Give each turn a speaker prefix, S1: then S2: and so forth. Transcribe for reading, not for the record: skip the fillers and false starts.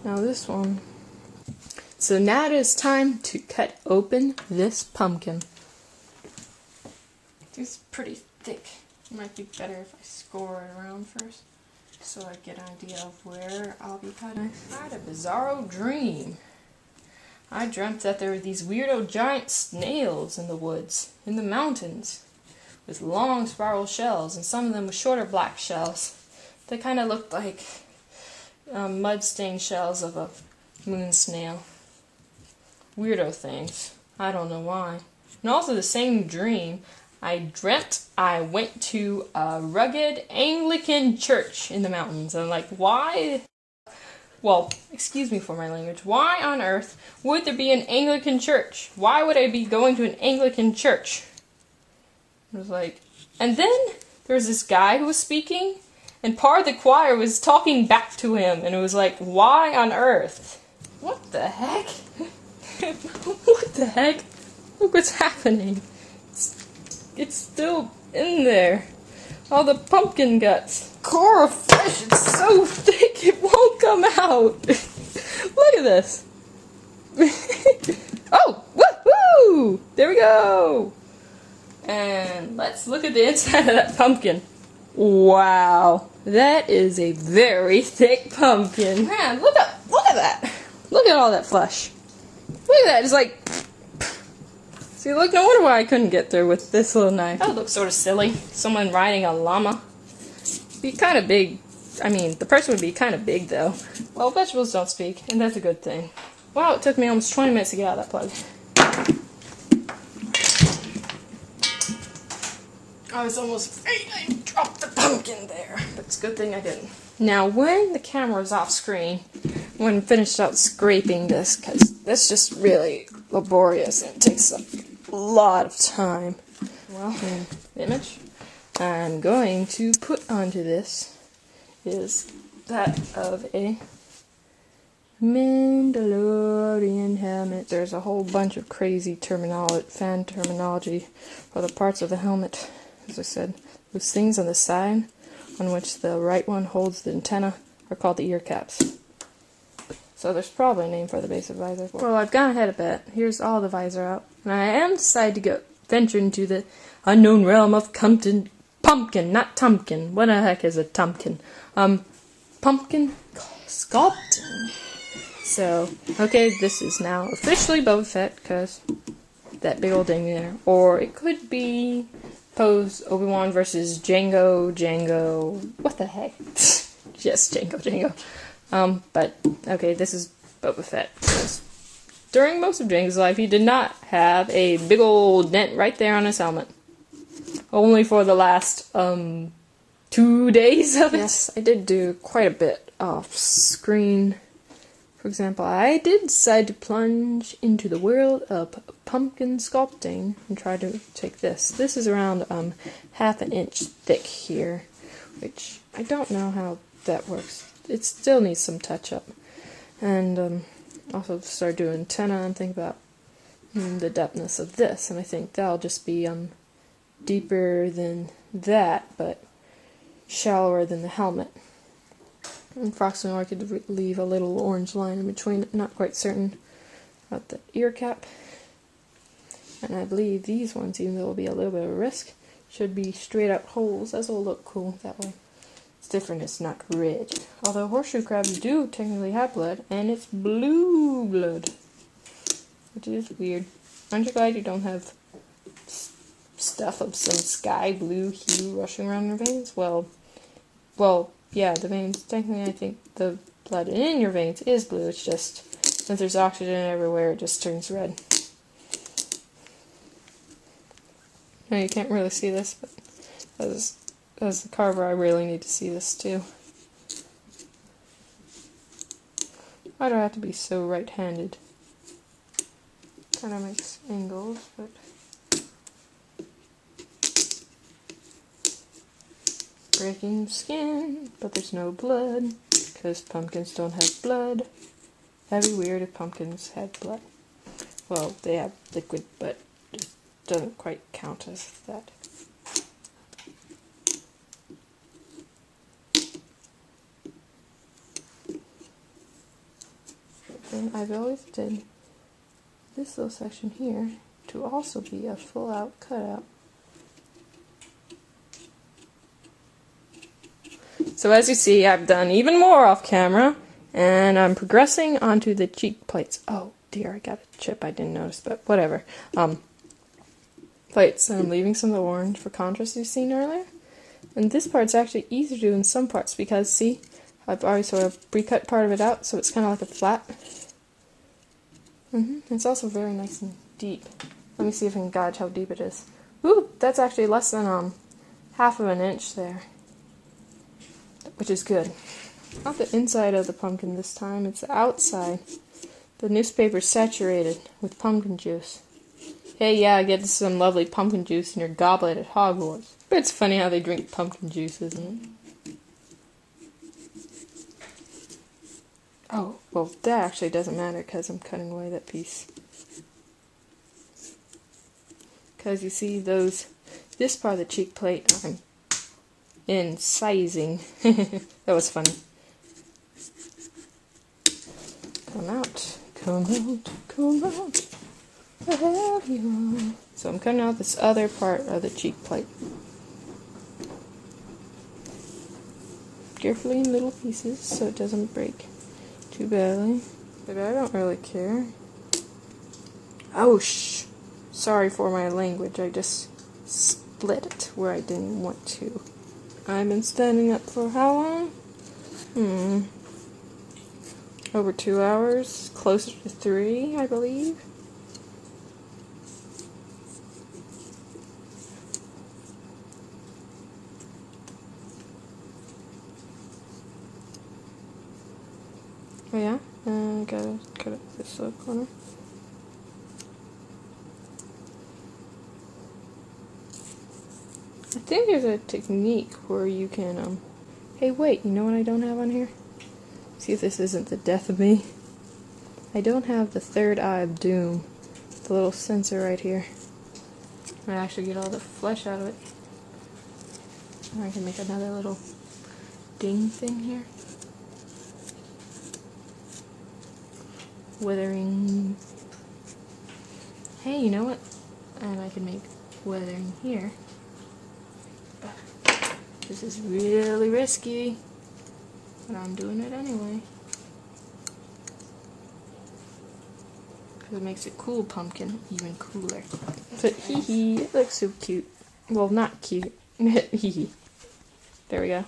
S1: Now this one. So now it is time to cut open this pumpkin. It's pretty thick. It might be better if I score it around first, so I get an idea of where I'll be cutting. I had a bizarro dream. I dreamt that there were these weirdo giant snails in the woods, in the mountains, with long spiral shells, and some of them with shorter black shells. They kind of looked like mud-stained shells of a moon snail. Weirdo things. I don't know why. And also the same dream, I dreamt I went to a rugged Anglican church in the mountains. And I'm like, why? Well, excuse me for my language. Why on earth would there be an Anglican church? Why would I be going to an Anglican church? It was like, and then there was this guy who was speaking, and part of the choir was talking back to him, and it was like, why on earth? What the heck? What the heck? Look what's happening. It's still in there. All the pumpkin guts. Core fresh, it's so thick it won't come out. Look at this. Oh, woohoo! There we go. And let's look at the inside of that pumpkin. Wow, that is a very thick pumpkin. Man, look at that. Look at all that flesh. Look at that, it's like... See, look, no wonder why I couldn't get through with this little knife. That would look sort of silly. Someone riding a llama. Be kind of big. I mean, the person would be kind of big, though. Well, vegetables don't speak, and that's a good thing. Wow, it took me almost 20 minutes to get out of that plug. I was almost afraid I dropped the pumpkin there. But it's a good thing I didn't. Now, when the camera is off screen, when I'm finished out scraping this, because that's just really laborious and it takes a lot of time. Well, the image I'm going to put onto this is that of a Mandalorian helmet. There's a whole bunch of crazy fan terminology for the parts of the helmet. As I said, those things on the side on which the right one holds the antenna are called the ear caps. So there's probably a name for the base of visor. Well, I've gone ahead a bit. Here's all the visor out. And I am decided to venture into the unknown realm of pumpkin, not tumpkin. What the heck is a tumpkin? Pumpkin sculpting. So, okay, this is now officially Boba Fett, because that big old thing there. Or it could be pose Obi-Wan versus Django. What the heck? Yes, Django. But, okay, this is Boba Fett. During most of Django's life, he did not have a big old dent right there on his helmet. Only for the last, 2 days of it. Yes, I did do quite a bit off screen. For example, I did decide to plunge into the world of pumpkin sculpting and try to take this. This is around, half an inch thick here, which I don't know how that works. It still needs some touch-up. And also start doing antenna and think about the depthness of this. And I think that'll just be deeper than that, but shallower than the helmet. And approximately I could leave a little orange line in between. Not quite certain about the ear cap. And I believe these ones, even though it will be a little bit of a risk, should be straight out holes. That will look cool that way. It's different, it's not rigid. Although horseshoe crabs do technically have blood, and it's blue blood. Which is weird. Aren't you glad you don't have stuff of some sky blue hue rushing around your veins? Well, yeah, the veins, technically I think the blood in your veins is blue. It's just, since there's oxygen everywhere, it just turns red. Now you can't really see this, but as the carver, I really need to see this too. Why do I have to be so right-handed? Kind of makes angles, but... Breaking skin, but there's no blood, because pumpkins don't have blood. That'd be weird if pumpkins had blood. Well, they have liquid, but it doesn't quite count as that. reason, I've always did this little section here to also be a full-out cutout. So as you see, I've done even more off camera, and I'm progressing onto the cheek plates. Oh dear, I got a chip I didn't notice, but whatever. Plates, and I'm leaving some of the orange for contrast you've seen earlier. And this part's actually easier to do in some parts because, see, I've already sort of pre-cut part of it out, so it's kind of like a flat. It's also very nice and deep. Let me see if I can gauge how deep it is. Ooh, that's actually less than half of an inch there, which is good. Not the inside of the pumpkin this time, it's the outside. The newspaper's saturated with pumpkin juice. Hey, yeah, get some lovely pumpkin juice in your goblet at Hogwarts. But it's funny how they drink pumpkin juice, isn't it? Oh, well, that actually doesn't matter because I'm cutting away that piece. Because you see this part of the cheek plate, I'm incising. That was funny. Come out, come out, come out. I have you. So I'm cutting out this other part of the cheek plate. Carefully in little pieces so it doesn't break too badly. But I don't really care. Oh, sorry for my language. I just split it where I didn't want to. I've been standing up for how long? Over 2 hours. Closer to 3, I believe. Oh yeah? I gotta cut it this little corner. I think there's a technique where you can, hey wait, you know what I don't have on here? See if this isn't the death of me. I don't have the third eye of doom. The little sensor right here. I actually get all the flesh out of it. And I can make another little ding thing here. Weathering. Hey, you know what? And I can make weathering here. This is really risky, but I'm doing it anyway. Because it makes a cool pumpkin even cooler. But hee hee, it looks so cute. Well, not cute. Hee hee. There we go.